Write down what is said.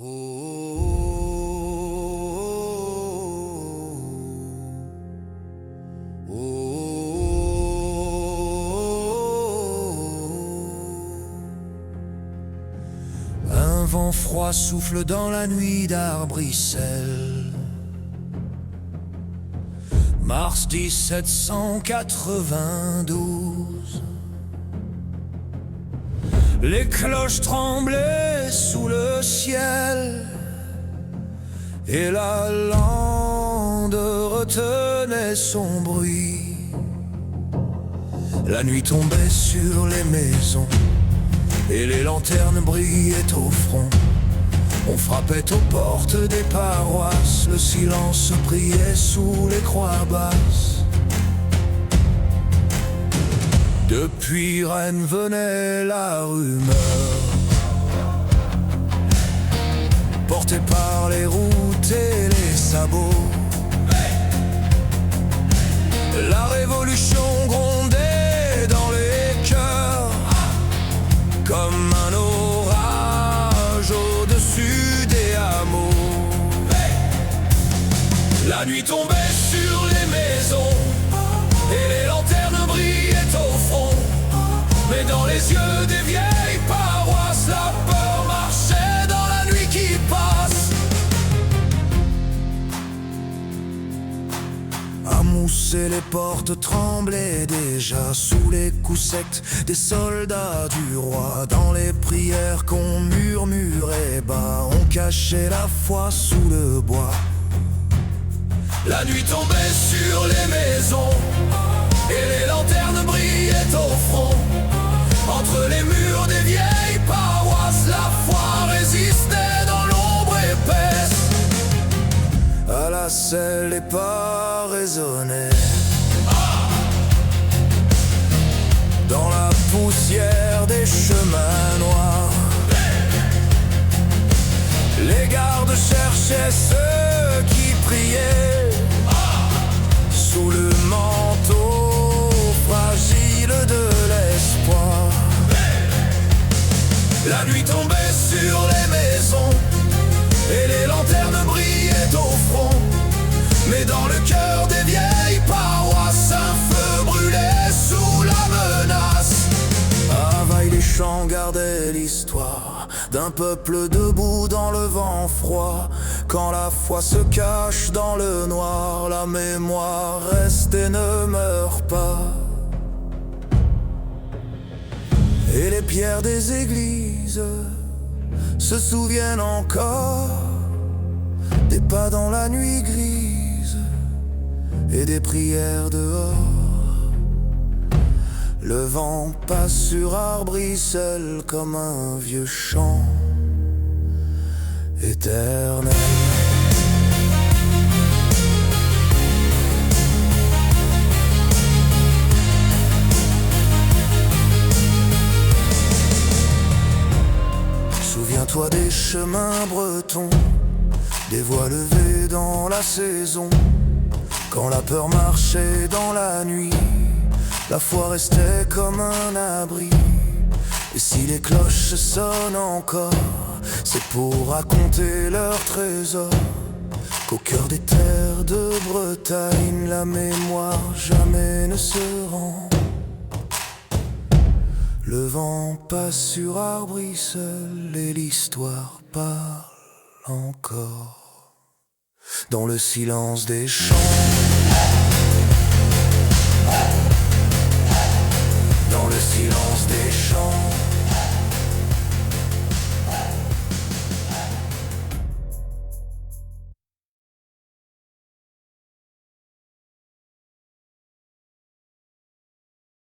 Un vent froid souffle dans la nuit d'Arbrissel. Mars 1792. Les cloches tremblaient sous le ciel et la lande retenait son bruit. La nuit tombait sur les maisons et les lanternes brillaient au front. On frappait aux portes des paroisses, le silence priait sous les croix basses. Depuis Rennes venait la rumeur, portée par les routes et les sabots. La révolution grondait dans les cœurs, comme un orage au-dessus des hameaux. La nuit tombait sur les maisons et les lanternes brillaient au front. Mais dans les yeux des vieilles paroisses, la peur marchait dans la nuit qui passe. À Mousse, les portes tremblaient déjà sous les coups secs des soldats du roi. Dans les prières qu'on murmurait bas, on cachait la foi sous le bois. La nuit tombait sur les maisons et les lanternes brillaient au front. Entre les murs des vieilles paroisses, la foi résistait dans l'ombre épaisse. À la selle, les pas résonnaient. Dans la poussière des chemins noirs, les gardes cherchaient ceux qui priaient sous le manteau fragile de l'espoir. La nuit tombait sur les maisons et les lanternes brillaient au front. Mais dans le cœur des vieilles paroisses, un feu brûlait sous la menace. À Vaille-les-Champs gardait l'histoire d'un peuple debout dans le vent froid. Quand la foi se cache dans le noir, la mémoire reste et ne meurt pas. Et les pierres des églises se souviennent encore des pas dans la nuit grise et des prières dehors. Le vent passe sur Arbrissel comme un vieux chant éternel. Souviens-toi des chemins bretons, des voix levées dans la saison. Quand la peur marchait dans la nuit, la foi restait comme un abri. Et si les cloches sonnent encore, c'est pour raconter leurs trésors. Qu'au cœur des terres de Bretagne, la mémoire jamais ne se rend. Le vent passe sur Arbrissel et l'histoire parle encore dans le silence des champs.